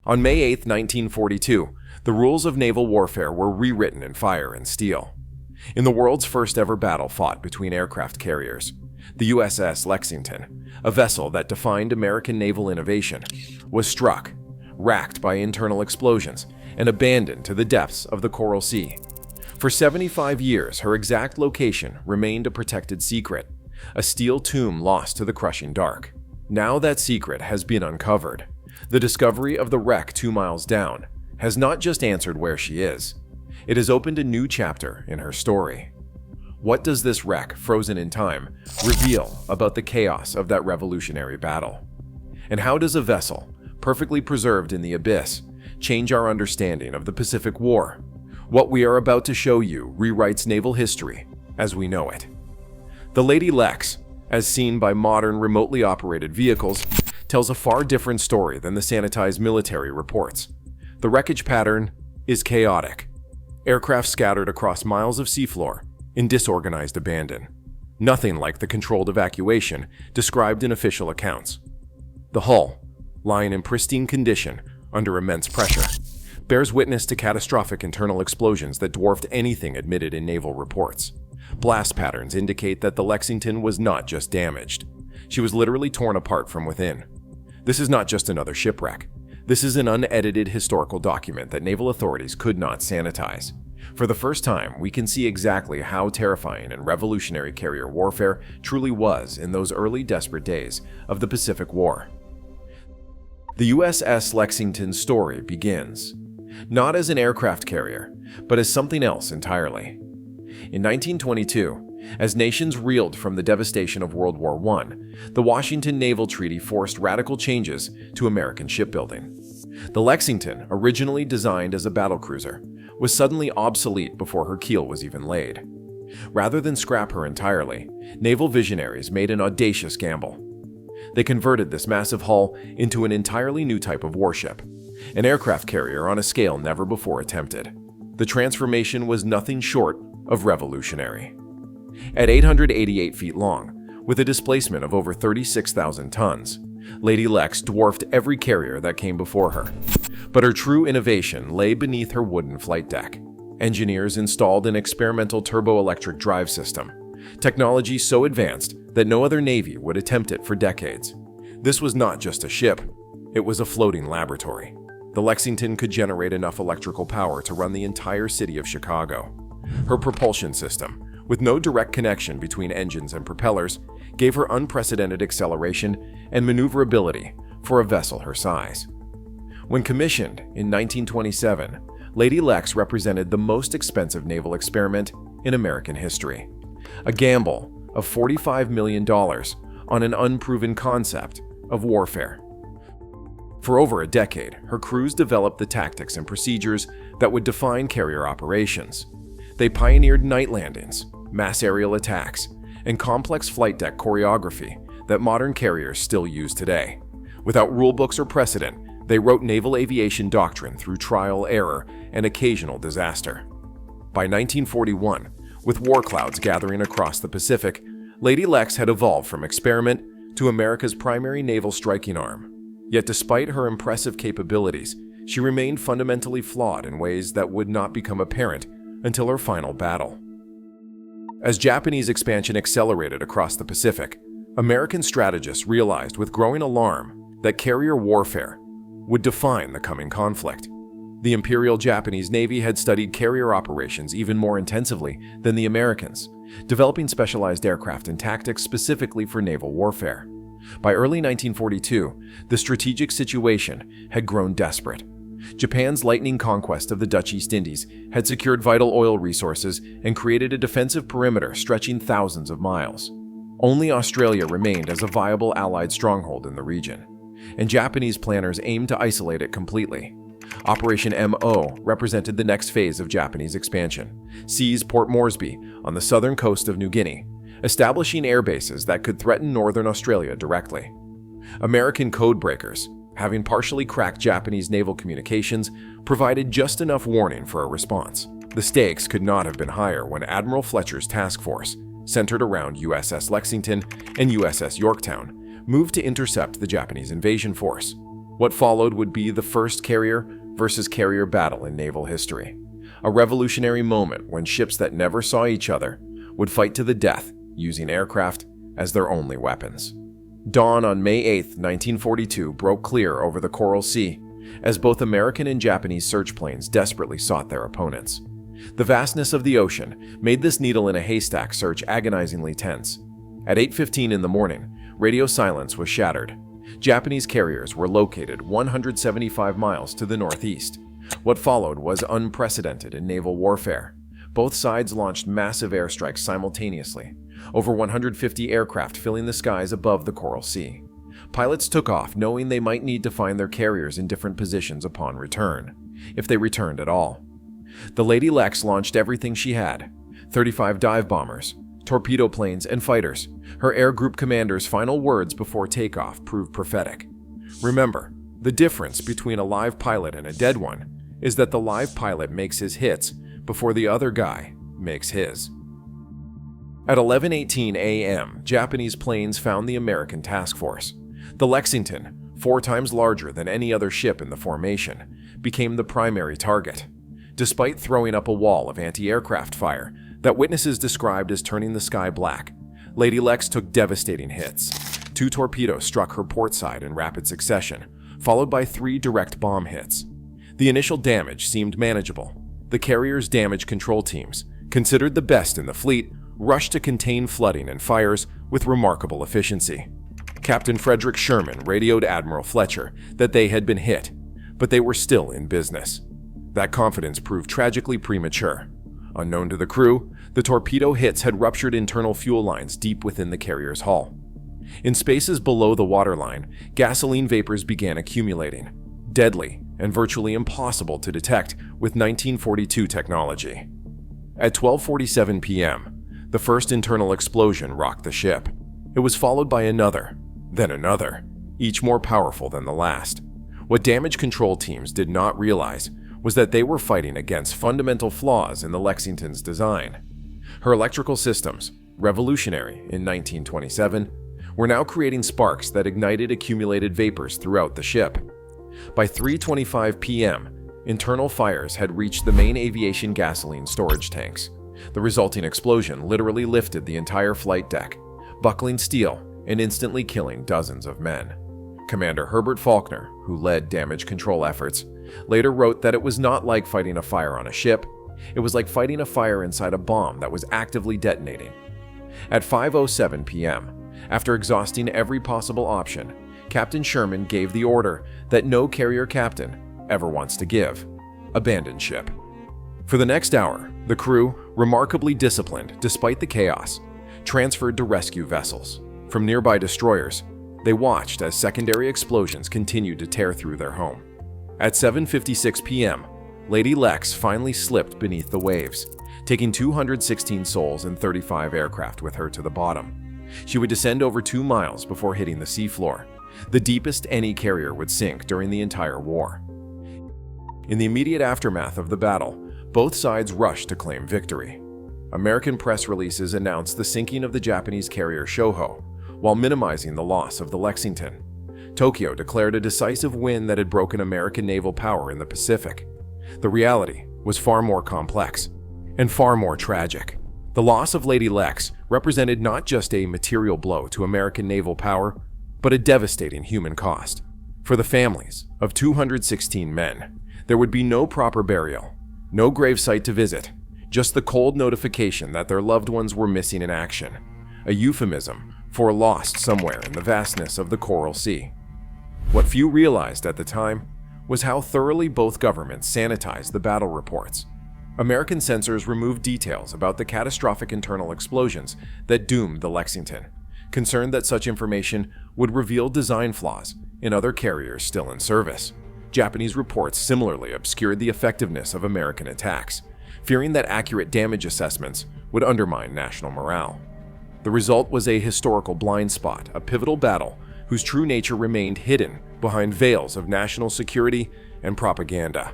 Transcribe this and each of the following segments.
On May 8, 1942, the rules of naval warfare were rewritten in fire and steel. In the world's first ever battle fought between aircraft carriers, the USS Lexington, a vessel that defined American naval innovation, was struck, racked by internal explosions, and abandoned to the depths of the Coral Sea. For 75 years, her exact location remained a protected secret, a steel tomb lost to the crushing dark. Now that secret has been uncovered. The discovery of the wreck 2 miles down has not just answered where she is, it has opened a new chapter in her story. What does this wreck, frozen in time, reveal about the chaos of that revolutionary battle? And how does a vessel, perfectly preserved in the abyss, change our understanding of the Pacific War? What we are about to show you rewrites naval history as we know it. The Lady Lex, as seen by modern remotely operated vehicles, tells a far different story than the sanitized military reports. The wreckage pattern is chaotic. Aircraft scattered across miles of seafloor in disorganized abandon. Nothing like the controlled evacuation described in official accounts. The hull, lying in pristine condition under immense pressure, bears witness to catastrophic internal explosions that dwarfed anything admitted in naval reports. Blast patterns indicate that the Lexington was not just damaged. She was literally torn apart from within. This is not just another shipwreck. This is an unedited historical document that naval authorities could not sanitize. For the first time, we can see exactly how terrifying and revolutionary carrier warfare truly was in those early desperate days of the Pacific War. The USS Lexington's story begins, not as an aircraft carrier, but as something else entirely. In 1922, as nations reeled from the devastation of World War I, the Washington Naval Treaty forced radical changes to American shipbuilding. The Lexington, originally designed as a battlecruiser, was suddenly obsolete before her keel was even laid. Rather than scrap her entirely, naval visionaries made an audacious gamble. They converted this massive hull into an entirely new type of warship, an aircraft carrier on a scale never before attempted. The transformation was nothing short of revolutionary. At 888 feet long, with a displacement of over 36,000 tons, Lady Lex dwarfed every carrier that came before her. But her true innovation lay beneath her wooden flight deck. Engineers installed an experimental turboelectric drive system, technology so advanced that no other navy would attempt it for decades. This was not just a ship, it was a floating laboratory. The Lexington could generate enough electrical power to run the entire city of Chicago. Her propulsion system, with no direct connection between engines and propellers, gave her unprecedented acceleration and maneuverability for a vessel her size. When commissioned in 1927, Lady Lex represented the most expensive naval experiment in American history. A gamble of $45 million on an unproven concept of warfare. For over a decade, her crews developed the tactics and procedures that would define carrier operations. They pioneered night landings, mass aerial attacks, and complex flight deck choreography that modern carriers still use today. Without rulebooks or precedent, they wrote naval aviation doctrine through trial, error, and occasional disaster. By 1941, with war clouds gathering across the Pacific, Lady Lex had evolved from experiment to America's primary naval striking arm. Yet despite her impressive capabilities, she remained fundamentally flawed in ways that would not become apparent until her final battle. As Japanese expansion accelerated across the Pacific, American strategists realized with growing alarm that carrier warfare would define the coming conflict. The Imperial Japanese Navy had studied carrier operations even more intensively than the Americans, developing specialized aircraft and tactics specifically for naval warfare. By early 1942, the strategic situation had grown desperate. Japan's lightning conquest of the Dutch East Indies had secured vital oil resources and created a defensive perimeter stretching thousands of miles. Only Australia remained as a viable Allied stronghold in the region, and Japanese planners aimed to isolate it completely. Operation MO represented the next phase of Japanese expansion, seize Port Moresby on the southern coast of New Guinea, establishing air bases that could threaten northern Australia directly. American code breakers, having partially cracked Japanese naval communications, provided just enough warning for a response. The stakes could not have been higher when Admiral Fletcher's task force, centered around USS Lexington and USS Yorktown, moved to intercept the Japanese invasion force. What followed would be the first carrier versus carrier battle in naval history, a revolutionary moment when ships that never saw each other would fight to the death using aircraft as their only weapons. Dawn on May 8, 1942 broke clear over the Coral Sea as both American and Japanese search planes desperately sought their opponents. The vastness of the ocean made this needle in a haystack search agonizingly tense. At 8:15 in the morning, radio silence was shattered. Japanese carriers were located 175 miles to the northeast. What followed was unprecedented in naval warfare. Both sides launched massive airstrikes simultaneously, over 150 aircraft filling the skies above the Coral Sea. Pilots took off knowing they might need to find their carriers in different positions upon return, if they returned at all. The Lady Lex launched everything she had: 35 dive bombers, torpedo planes, and fighters. Her air group commander's final words before takeoff proved prophetic. Remember, the difference between a live pilot and a dead one is that the live pilot makes his hits before the other guy makes his. At 11:18 a.m., Japanese planes found the American task force. The Lexington, 4 times larger than any other ship in the formation, became the primary target. Despite throwing up a wall of anti-aircraft fire that witnesses described as turning the sky black, Lady Lex took devastating hits. 2 torpedoes struck her port side in rapid succession, followed by 3 direct bomb hits. The initial damage seemed manageable. The carrier's damage control teams, considered the best in the fleet, rushed to contain flooding and fires with remarkable efficiency. Captain Frederick Sherman radioed Admiral Fletcher that they had been hit, but they were still in business. That confidence proved tragically premature. Unknown to the crew, the torpedo hits had ruptured internal fuel lines deep within the carrier's hull. In spaces below the waterline, gasoline vapors began accumulating, deadly and virtually impossible to detect with 1942 technology. At 12:47 p.m., the first internal explosion rocked the ship. It was followed by another, then another, each more powerful than the last. What damage control teams did not realize was that they were fighting against fundamental flaws in the Lexington's design. Her electrical systems, revolutionary in 1927, were now creating sparks that ignited accumulated vapors throughout the ship. By 3:25 p.m., internal fires had reached the main aviation gasoline storage tanks. The resulting explosion literally lifted the entire flight deck, buckling steel and instantly killing dozens of men. Commander Herbert Faulkner, who led damage control efforts, later wrote that it was not like fighting a fire on a ship, it was like fighting a fire inside a bomb that was actively detonating. At 5:07 p.m., after exhausting every possible option, Captain Sherman gave the order that no carrier captain ever wants to give: abandon ship. For the next hour, the crew, remarkably disciplined despite the chaos, transferred to rescue vessels. From nearby destroyers, they watched as secondary explosions continued to tear through their home. At 7:56 p.m., Lady Lex finally slipped beneath the waves, taking 216 souls and 35 aircraft with her to the bottom. She would descend over 2 miles before hitting the seafloor, the deepest any carrier would sink during the entire war. In the immediate aftermath of the battle, both sides rushed to claim victory. American press releases announced the sinking of the Japanese carrier Shoho, while minimizing the loss of the Lexington. Tokyo declared a decisive win that had broken American naval power in the Pacific. The reality was far more complex and far more tragic. The loss of Lady Lex represented not just a material blow to American naval power, but a devastating human cost. For the families of 216 men, there would be no proper burial, no gravesite to visit, just the cold notification that their loved ones were missing in action, a euphemism for lost somewhere in the vastness of the Coral Sea. What few realized at the time was how thoroughly both governments sanitized the battle reports. American censors removed details about the catastrophic internal explosions that doomed the Lexington, concerned that such information would reveal design flaws in other carriers still in service. Japanese reports similarly obscured the effectiveness of American attacks, fearing that accurate damage assessments would undermine national morale. The result was a historical blind spot, a pivotal battle whose true nature remained hidden behind veils of national security and propaganda.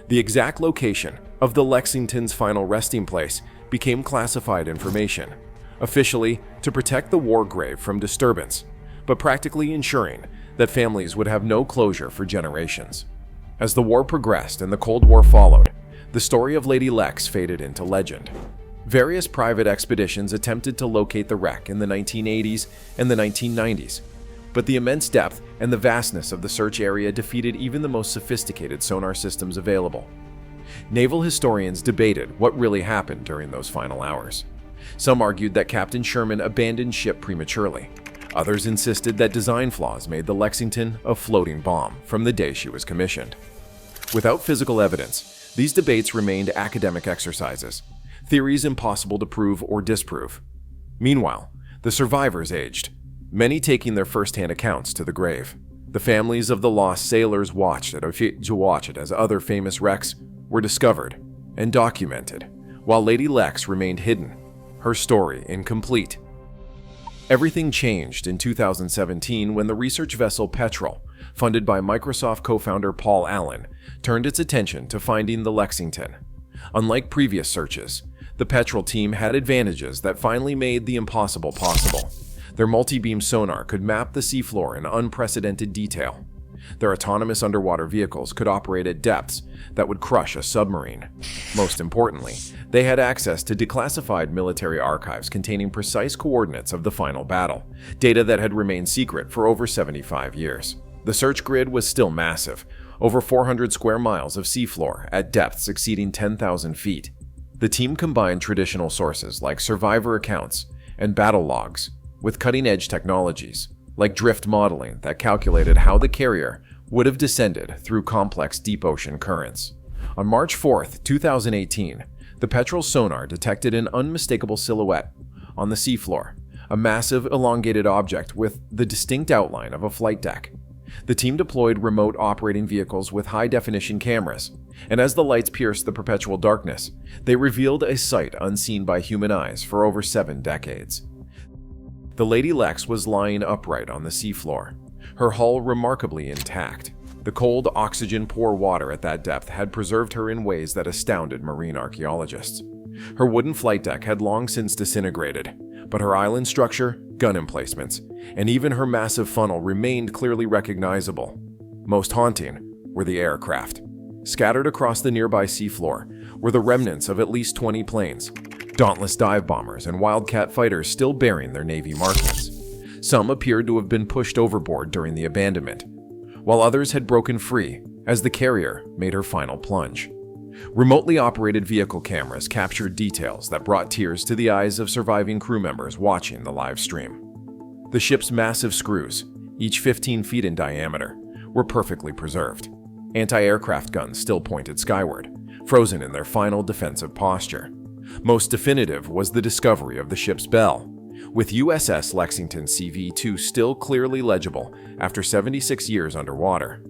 The exact location of the Lexington's final resting place became classified information, officially to protect the war grave from disturbance, but practically ensuring that families would have no closure for generations. As the war progressed and the Cold War followed, the story of Lady Lex faded into legend. Various private expeditions attempted to locate the wreck in the 1980s and the 1990s, but the immense depth and the vastness of the search area defeated even the most sophisticated sonar systems available. Naval historians debated what really happened during those final hours. Some argued that Captain Sherman abandoned ship prematurely. Others insisted that design flaws made the Lexington a floating bomb from the day she was commissioned. Without physical evidence, these debates remained academic exercises, theories impossible to prove or disprove. Meanwhile, the survivors aged, many taking their first-hand accounts to the grave. The families of the lost sailors watched it as other famous wrecks were discovered and documented, while Lady Lex remained hidden, her story incomplete. Everything changed in 2017 when the research vessel Petrel, funded by Microsoft co-founder Paul Allen, turned its attention to finding the Lexington. Unlike previous searches, the Petrel team had advantages that finally made the impossible possible. Their multi-beam sonar could map the seafloor in unprecedented detail. Their autonomous underwater vehicles could operate at depths that would crush a submarine. Most importantly, they had access to declassified military archives containing precise coordinates of the final battle, data that had remained secret for over 75 years. The search grid was still massive, over 400 square miles of seafloor at depths exceeding 10,000 feet. The team combined traditional sources like survivor accounts and battle logs with cutting-edge technologies like drift modeling that calculated how the carrier would have descended through complex deep ocean currents. On March 4, 2018, the Petrel sonar detected an unmistakable silhouette on the seafloor, a massive elongated object with the distinct outline of a flight deck. The team deployed remote operating vehicles with high-definition cameras, and as the lights pierced the perpetual darkness, they revealed a sight unseen by human eyes for over 7 decades. The Lady Lex was lying upright on the seafloor, her hull remarkably intact. The cold, oxygen-poor water at that depth had preserved her in ways that astounded marine archaeologists. Her wooden flight deck had long since disintegrated, but her island structure, gun emplacements, and even her massive funnel remained clearly recognizable. Most haunting were the aircraft. Scattered across the nearby seafloor were the remnants of at least 20 planes, dauntless dive bombers and Wildcat fighters still bearing their Navy markings. Some appeared to have been pushed overboard during the abandonment, while others had broken free as the carrier made her final plunge. Remotely operated vehicle cameras captured details that brought tears to the eyes of surviving crew members watching the live stream. The ship's massive screws, each 15 feet in diameter, were perfectly preserved. Anti-aircraft guns still pointed skyward, frozen in their final defensive posture. Most definitive was the discovery of the ship's bell, with USS Lexington CV-2 still clearly legible after 76 years underwater.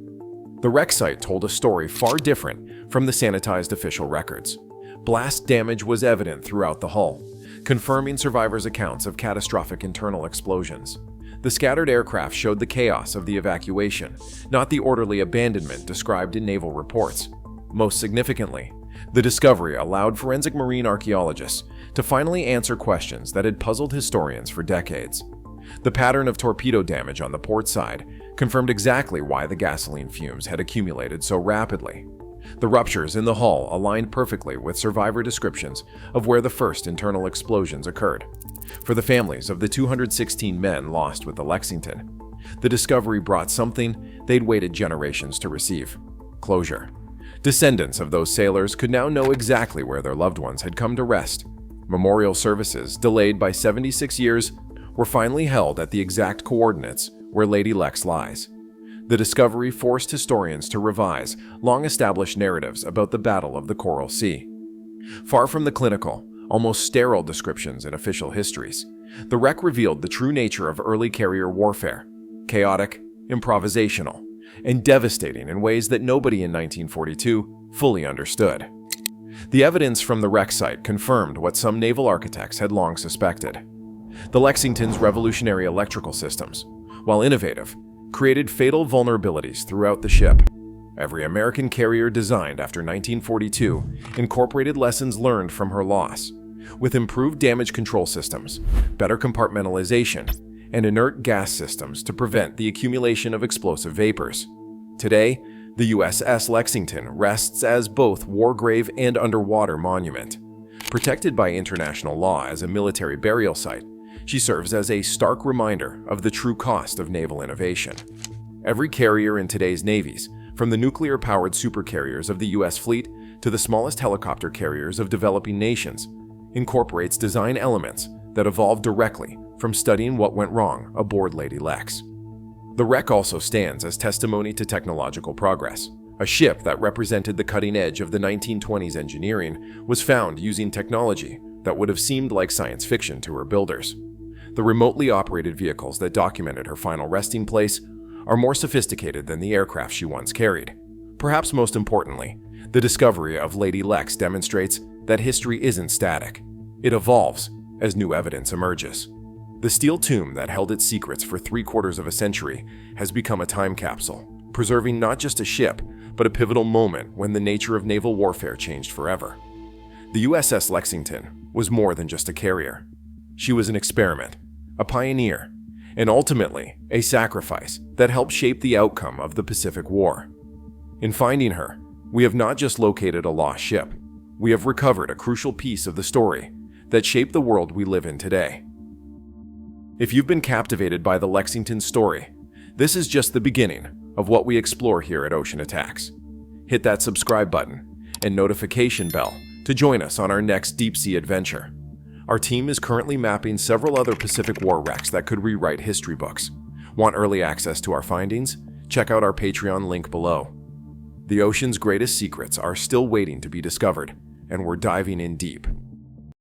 The wreck site told a story far different from the sanitized official records. Blast damage was evident throughout the hull, confirming survivors' accounts of catastrophic internal explosions. The scattered aircraft showed the chaos of the evacuation, not the orderly abandonment described in naval reports. Most significantly, the discovery allowed forensic marine archaeologists to finally answer questions that had puzzled historians for decades. The pattern of torpedo damage on the port side confirmed exactly why the gasoline fumes had accumulated so rapidly. The ruptures in the hull aligned perfectly with survivor descriptions of where the first internal explosions occurred. For the families of the 216 men lost with the Lexington, the discovery brought something they'd waited generations to receive: closure. Descendants of those sailors could now know exactly where their loved ones had come to rest. Memorial services, delayed by 76 years, were finally held at the exact coordinates where Lady Lex lies. The discovery forced historians to revise long-established narratives about the Battle of the Coral Sea. Far from the clinical, almost sterile descriptions in official histories, the wreck revealed the true nature of early carrier warfare: chaotic, improvisational, and devastating in ways that nobody in 1942 fully understood. The evidence from the wreck site confirmed what some naval architects had long suspected. The Lexington's revolutionary electrical systems, while innovative, created fatal vulnerabilities throughout the ship. Every American carrier designed after 1942 incorporated lessons learned from her loss, with improved damage control systems, better compartmentalization, and inert gas systems to prevent the accumulation of explosive vapors. Today, the USS Lexington rests as both war grave and underwater monument. Protected by international law as a military burial site, she serves as a stark reminder of the true cost of naval innovation. Every carrier in today's navies, from the nuclear-powered supercarriers of the U.S. fleet to the smallest helicopter carriers of developing nations, incorporates design elements that evolved directly from studying what went wrong aboard Lady Lex. The wreck also stands as testimony to technological progress. A ship that represented the cutting edge of the 1920s engineering was found using technology that would have seemed like science fiction to her builders. The remotely operated vehicles that documented her final resting place are more sophisticated than the aircraft she once carried. Perhaps most importantly, the discovery of Lady Lex demonstrates that history isn't static. It evolves as new evidence emerges. The steel tomb that held its secrets for 3/4 of a century has become a time capsule, preserving not just a ship, but a pivotal moment when the nature of naval warfare changed forever. The USS Lexington was more than just a carrier. She was an experiment, a pioneer, and ultimately a sacrifice that helped shape the outcome of the Pacific War. In finding her, we have not just located a lost ship, we have recovered a crucial piece of the story that shaped the world we live in today. If you've been captivated by the Lexington story, this is just the beginning of what we explore here at Ocean Attacks. Hit that subscribe button and notification bell to join us on our next deep-sea adventure. Our team is currently mapping several other Pacific War wrecks that could rewrite history books. Want early access to our findings? Check out our Patreon link below. The ocean's greatest secrets are still waiting to be discovered, and we're diving in deep.